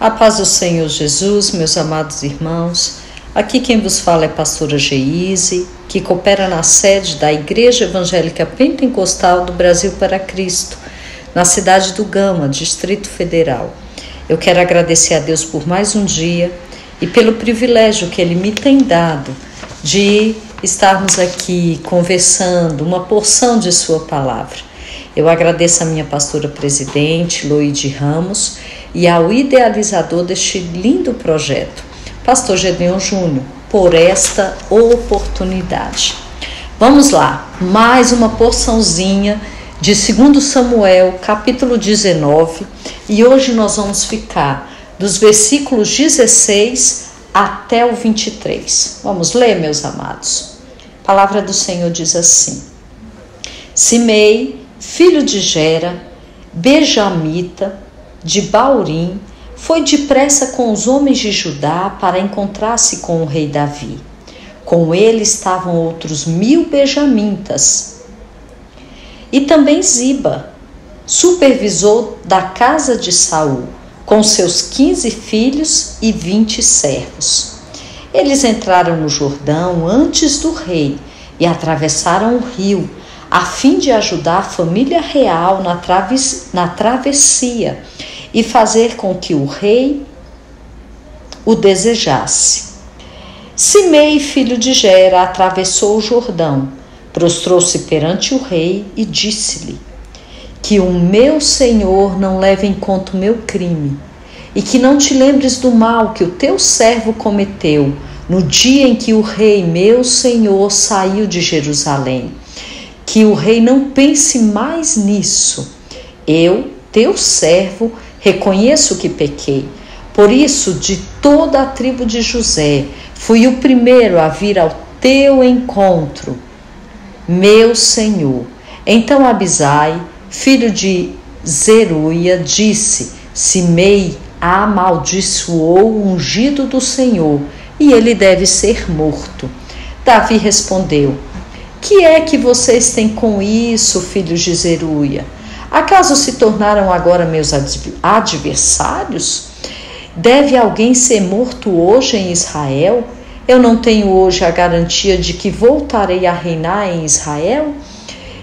A paz do Senhor Jesus, meus amados irmãos. Aqui quem vos fala é a pastora Geise, que coopera na sede da Igreja Evangélica Pentecostal do Brasil para Cristo, na cidade do Gama, Distrito Federal. Eu quero agradecer a Deus por mais um dia e pelo privilégio que Ele me tem dado de estarmos aqui conversando uma porção de Sua palavra. Eu agradeço a minha pastora presidente, Loide Ramos, e ao idealizador deste lindo projeto, pastor Gedeon Júnior, por esta oportunidade. Vamos lá, mais uma porçãozinha de 2 Samuel, capítulo 19, e hoje nós vamos ficar dos versículos 16 até o 23. Vamos ler, meus amados? A palavra do Senhor diz assim: Simei, filho de Gera, benjamita, de Baurim, foi depressa com os homens de Judá para encontrar-se com o rei Davi. Com ele estavam outros 1000 benjamitas. E também Ziba, supervisor da casa de Saul, com seus 15 filhos e 20 servos. Eles entraram no Jordão antes do rei e atravessaram o rio, a fim de ajudar a família real na travessia e fazer com que o rei o desejasse. Simei, filho de Gera, atravessou o Jordão, prostrou-se perante o rei e disse-lhe: que o meu senhor não leve em conta o meu crime, e que não te lembres do mal que o teu servo cometeu no dia em que o rei, meu senhor, saiu de Jerusalém. Que o rei não pense mais nisso. Eu, teu servo, reconheço que pequei. Por isso, de toda a tribo de José, fui o primeiro a vir ao teu encontro, meu senhor. Então Abisai, filho de Zeruia, disse: Simei amaldiçoou o ungido do Senhor, e ele deve ser morto. Davi respondeu: que é que vocês têm com isso, filhos de Zeruia? Acaso se tornaram agora meus adversários? Deve alguém ser morto hoje em Israel? Eu não tenho hoje a garantia de que voltarei a reinar em Israel?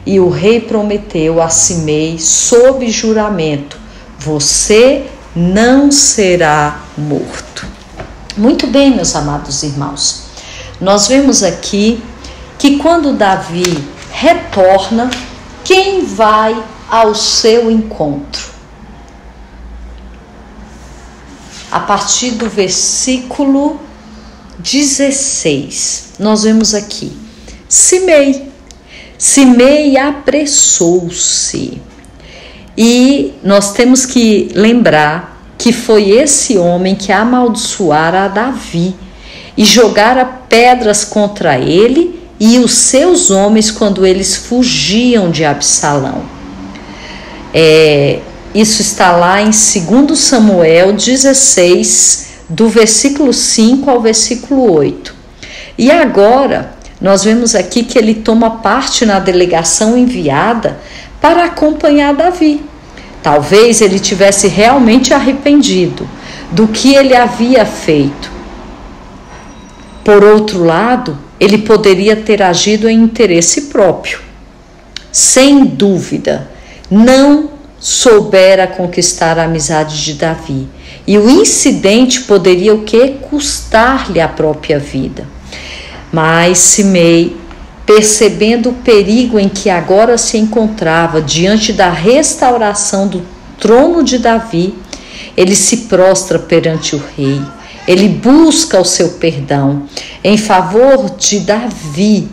E o rei prometeu a Simei, sob juramento: você não será morto. Muito bem, meus amados irmãos. Nós vemos aqui que quando Davi retorna, quem vai ao seu encontro? A partir do versículo 16, nós vemos aqui: Simei apressou-se. E nós temos que lembrar que foi esse homem que amaldiçoara a Davi e jogara pedras contra ele e os seus homens quando eles fugiam de Absalão. Isso está lá em 2 Samuel 16, do versículo 5 ao versículo 8. E agora, nós vemos aqui que ele toma parte na delegação enviada para acompanhar Davi. Talvez ele tivesse realmente arrependido do que ele havia feito. Por outro lado, ele poderia ter agido em interesse próprio. Sem dúvida, não soubera conquistar a amizade de Davi. E o incidente poderia o quê? Custar-lhe a própria vida. Mas Simei, percebendo o perigo em que agora se encontrava diante da restauração do trono de Davi, ele se prostra perante o rei. Ele busca o seu perdão em favor de Davi.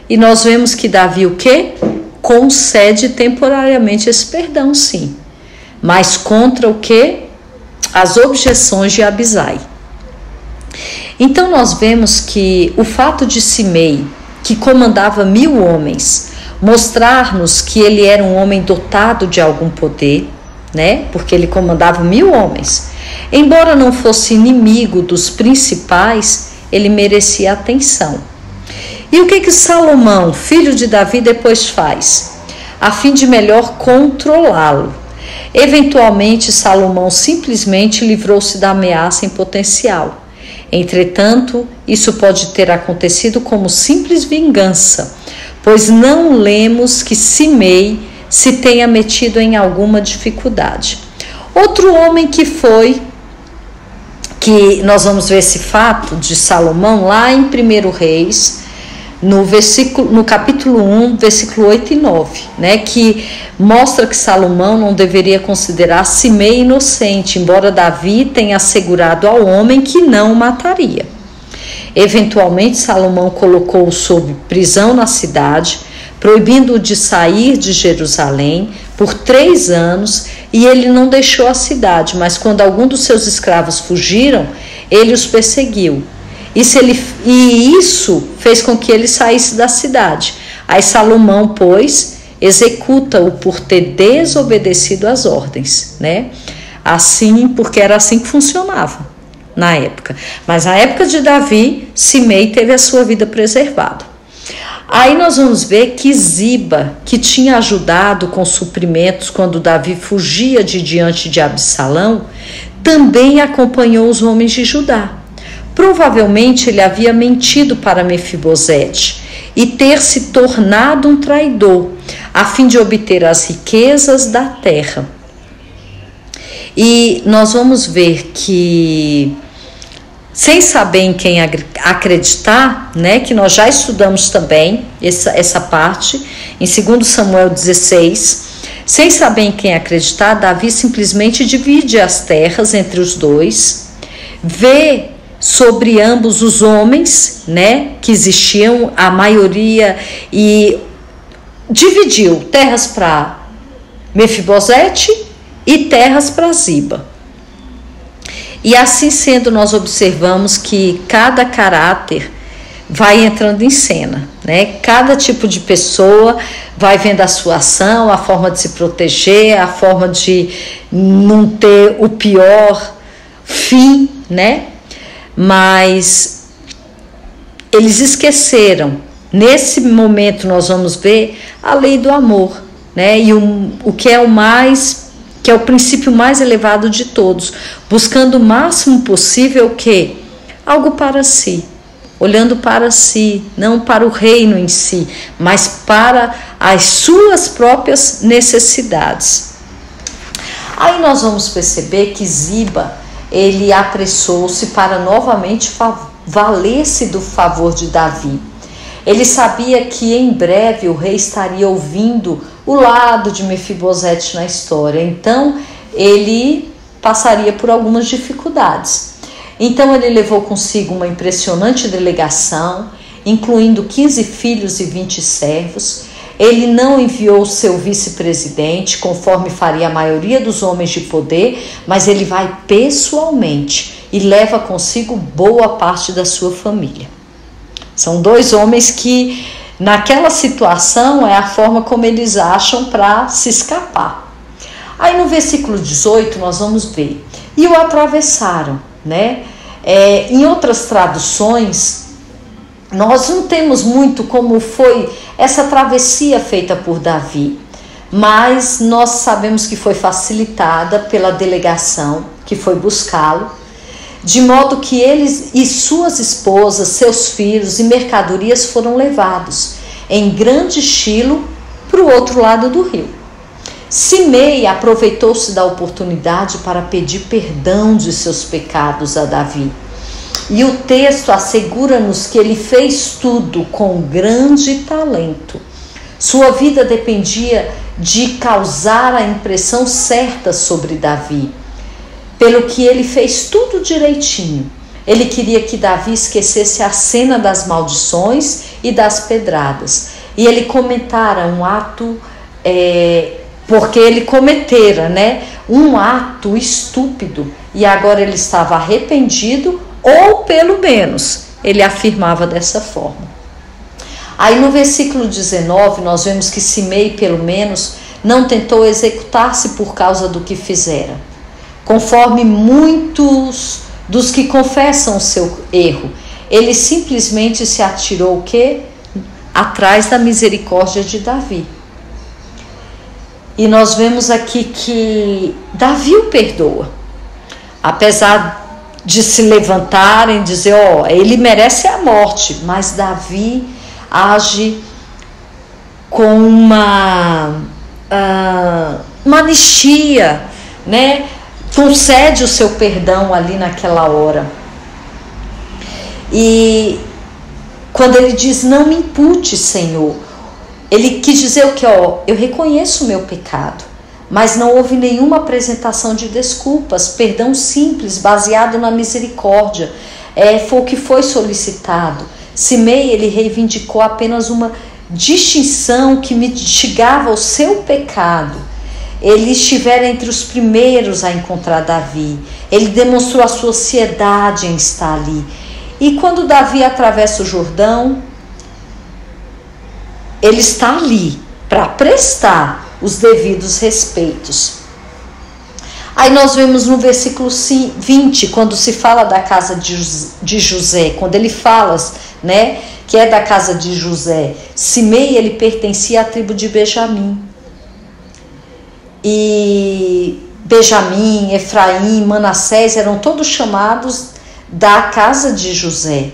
E nós vemos que Davi o quê? Concede temporariamente esse perdão, sim. Mas contra o quê? As objeções de Abisai. Então nós vemos que o fato de Simei, que comandava 1000 homens, mostrar-nos que ele era um homem dotado de algum poder, né? Porque ele comandava 1000 homens. Embora não fosse inimigo dos principais, ele merecia atenção. E o que Salomão, filho de Davi, depois faz? A fim de melhor controlá-lo. Eventualmente, Salomão simplesmente livrou-se da ameaça em potencial. Entretanto, isso pode ter acontecido como simples vingança, pois não lemos que Simei se tenha metido em alguma dificuldade. Outro homem que nós vamos ver esse fato de Salomão lá em 1 Reis, no capítulo 1, versículo 8 e 9, né, que mostra que Salomão não deveria considerar Simei inocente, embora Davi tenha assegurado ao homem que não o mataria. Eventualmente, Salomão colocou-o sob prisão na cidade, proibindo-o de sair de Jerusalém por 3 anos, e ele não deixou a cidade, mas quando algum dos seus escravos fugiram, ele os perseguiu. E isso fez com que ele saísse da cidade. Aí Salomão, pois, executa-o por ter desobedecido às ordens, né? Assim, porque era assim que funcionava na época. Mas na época de Davi, Simei teve a sua vida preservada. Aí nós vamos ver que Ziba, que tinha ajudado com suprimentos quando Davi fugia de diante de Absalão, também acompanhou os homens de Judá. Provavelmente ele havia mentido para Mefibosete e ter se tornado um traidor, a fim de obter as riquezas da terra. E nós vamos ver que, sem saber em quem acreditar, né, que nós já estudamos também essa parte, em 2 Samuel 16, sem saber em quem acreditar, Davi simplesmente divide as terras entre os dois, vê sobre ambos os homens, né, que existiam, a maioria, e dividiu terras para Mefibosete e terras para Ziba. E assim sendo, nós observamos que cada caráter vai entrando em cena, né? Cada tipo de pessoa vai vendo a sua ação, a forma de se proteger, a forma de não ter o pior fim, né? Mas eles esqueceram. Nesse momento nós vamos ver a lei do amor, né? E o que é o princípio mais elevado de todos, buscando o máximo possível o quê? Algo para si, olhando para si, não para o reino em si, mas para as suas próprias necessidades. Aí nós vamos perceber que Ziba, ele apressou-se para novamente valer-se do favor de Davi. Ele sabia que em breve o rei estaria ouvindo o lado de Mefibosete na história, então ele passaria por algumas dificuldades. Então ele levou consigo uma impressionante delegação, incluindo 15 filhos e 20 servos. Ele não enviou seu vice-presidente, conforme faria a maioria dos homens de poder, mas ele vai pessoalmente e leva consigo boa parte da sua família. São 2 homens que, naquela situação, é a forma como eles acham para se escapar. Aí no versículo 18 nós vamos ver, e o atravessaram, né? Em outras traduções, nós não temos muito como foi essa travessia feita por Davi, mas nós sabemos que foi facilitada pela delegação que foi buscá-lo, de modo que eles e suas esposas, seus filhos e mercadorias foram levados em grande estilo para o outro lado do rio. Simei aproveitou-se da oportunidade para pedir perdão de seus pecados a Davi. E o texto assegura-nos que ele fez tudo com grande talento. Sua vida dependia de causar a impressão certa sobre Davi, pelo que ele fez tudo direitinho. Ele queria que Davi esquecesse a cena das maldições e das pedradas. E ele cometara um ato, porque ele cometera, né, um ato estúpido. E agora ele estava arrependido, ou pelo menos ele afirmava dessa forma. Aí no versículo 19 nós vemos que Simei pelo menos não tentou executar-se por causa do que fizera, conforme muitos dos que confessam o seu erro. Ele simplesmente se atirou o quê? Atrás da misericórdia de Davi. E nós vemos aqui que Davi o perdoa. Apesar de se levantarem, dizer, ele merece a morte, mas Davi age com uma anistia, né? Concede o seu perdão ali naquela hora. E quando ele diz, não me impute, Senhor, ele quis dizer o que? Eu reconheço o meu pecado, mas não houve nenhuma apresentação de desculpas, perdão simples, baseado na misericórdia. Foi o que foi solicitado. Simei, ele reivindicou apenas uma distinção que mitigava o seu pecado. Ele estivera entre os primeiros a encontrar Davi. Ele demonstrou a sua ansiedade em estar ali. E quando Davi atravessa o Jordão, ele está ali para prestar os devidos respeitos. Aí nós vemos no versículo 20, quando se fala da casa de José, quando ele fala, né, que é da casa de José. Simei, ele pertencia à tribo de Benjamim. E Benjamim, Efraim, Manassés eram todos chamados da casa de José.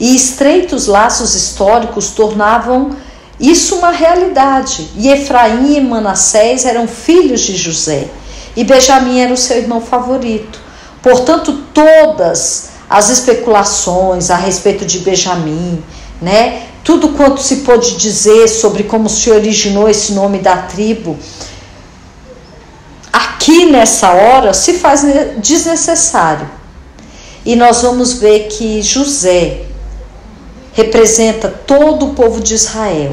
E estreitos laços históricos tornavam isso uma realidade. E Efraim e Manassés eram filhos de José. E Benjamim era o seu irmão favorito. Portanto, todas as especulações a respeito de Benjamim, né? Tudo quanto se pôde dizer sobre como se originou esse nome da tribo, aqui nessa hora se faz desnecessário. E nós vamos ver que José representa todo o povo de Israel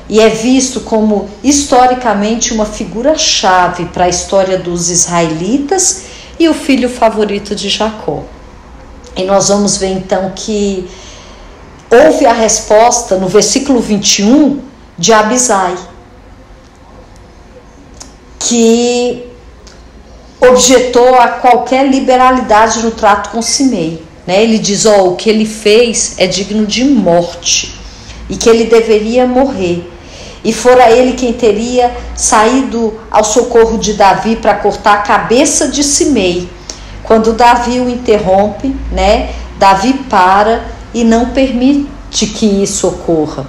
e é visto como historicamente uma figura-chave para a história dos israelitas e o filho favorito de Jacó. E nós vamos ver então que houve a resposta no versículo 21 de Abisai, que objetou a qualquer liberalidade no trato com Simei, né? Ele diz, o que ele fez é digno de morte e que ele deveria morrer. E fora ele quem teria saído ao socorro de Davi para cortar a cabeça de Simei. Quando Davi o interrompe, né? Davi para e não permite que isso ocorra.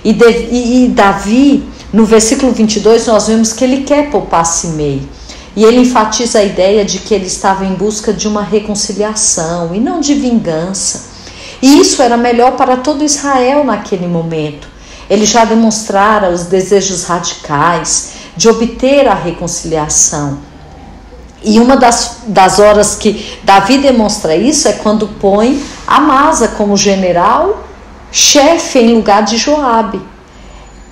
E Davi, no versículo 22, nós vemos que ele quer poupar Simei. E ele enfatiza a ideia de que ele estava em busca de uma reconciliação e não de vingança. E isso era melhor para todo Israel naquele momento. Ele já demonstrara os desejos radicais de obter a reconciliação. E uma das horas que Davi demonstra isso é quando põe Amasa como general, chefe em lugar de Joabe.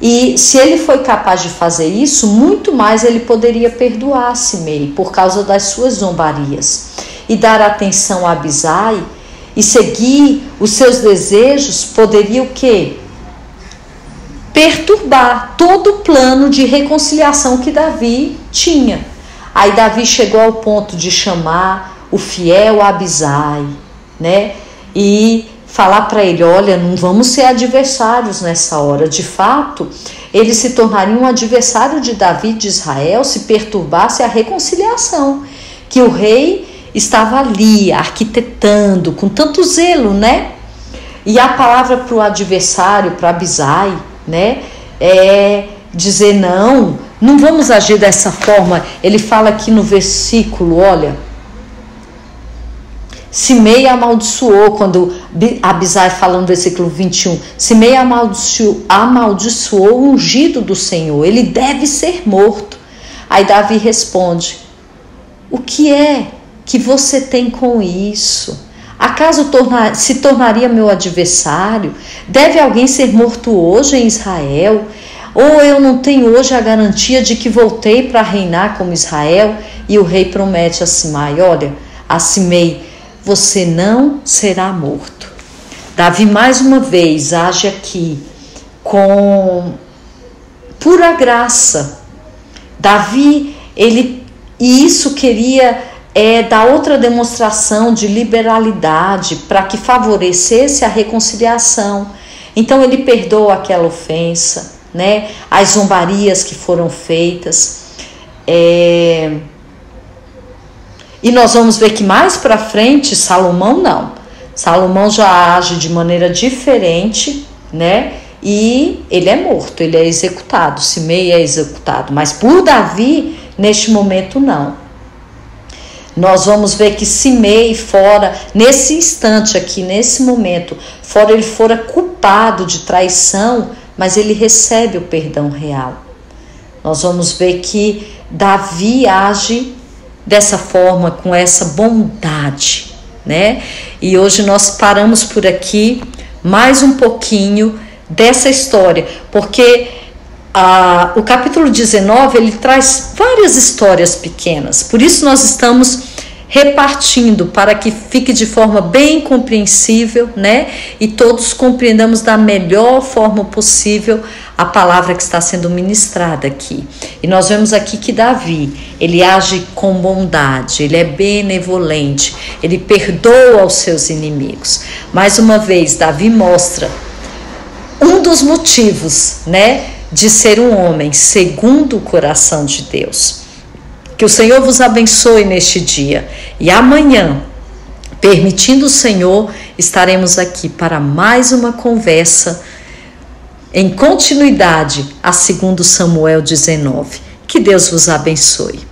E se ele foi capaz de fazer isso, muito mais ele poderia perdoar Simei por causa das suas zombarias e dar atenção a Abisai e seguir os seus desejos poderia o quê? Perturbar todo o plano de reconciliação que Davi tinha. Aí Davi chegou ao ponto de chamar o fiel Abisai, né? E falar para ele, olha, não vamos ser adversários nessa hora. De fato, ele se tornaria um adversário de Davi de Israel se perturbasse a reconciliação, que o rei estava ali, arquitetando, com tanto zelo, né? E a palavra para o adversário, para Abisai, né? É dizer, não vamos agir dessa forma. Ele fala aqui no versículo, olha, Simei amaldiçoou, quando Abisai fala no versículo 21, Simei amaldiçoou o ungido do Senhor, ele deve ser morto. Aí Davi responde, o que é que você tem com isso? Acaso se tornaria meu adversário? Deve alguém ser morto hoje em Israel? Ou eu não tenho hoje a garantia de que voltei para reinar como Israel? E o rei promete a Simei, olha, a Simei, você não será morto. Davi mais uma vez age aqui com pura graça. Davi, e isso queria dar outra demonstração de liberalidade para que favorecesse a reconciliação. Então ele perdoa aquela ofensa, né? As zombarias que foram feitas. E nós vamos ver que mais para frente, Salomão não. Salomão já age de maneira diferente, né? E ele é morto, ele é executado, Simei é executado. Mas por Davi, neste momento não. Nós vamos ver que Simei fora, nesse instante aqui, nesse momento, fora ele fora culpado de traição, mas ele recebe o perdão real. Nós vamos ver que Davi age dessa forma, com essa bondade, né? E hoje nós paramos por aqui, mais um pouquinho dessa história, porque o capítulo 19, ele traz várias histórias pequenas, por isso nós estamos repartindo para que fique de forma bem compreensível, né? E todos compreendamos da melhor forma possível a palavra que está sendo ministrada aqui. E nós vemos aqui que Davi, ele age com bondade, ele é benevolente, ele perdoa os seus inimigos. Mais uma vez, Davi mostra um dos motivos, né, de ser um homem segundo o coração de Deus. Que o Senhor vos abençoe neste dia. E amanhã, permitindo o Senhor, estaremos aqui para mais uma conversa em continuidade a 2 Samuel 19. Que Deus vos abençoe.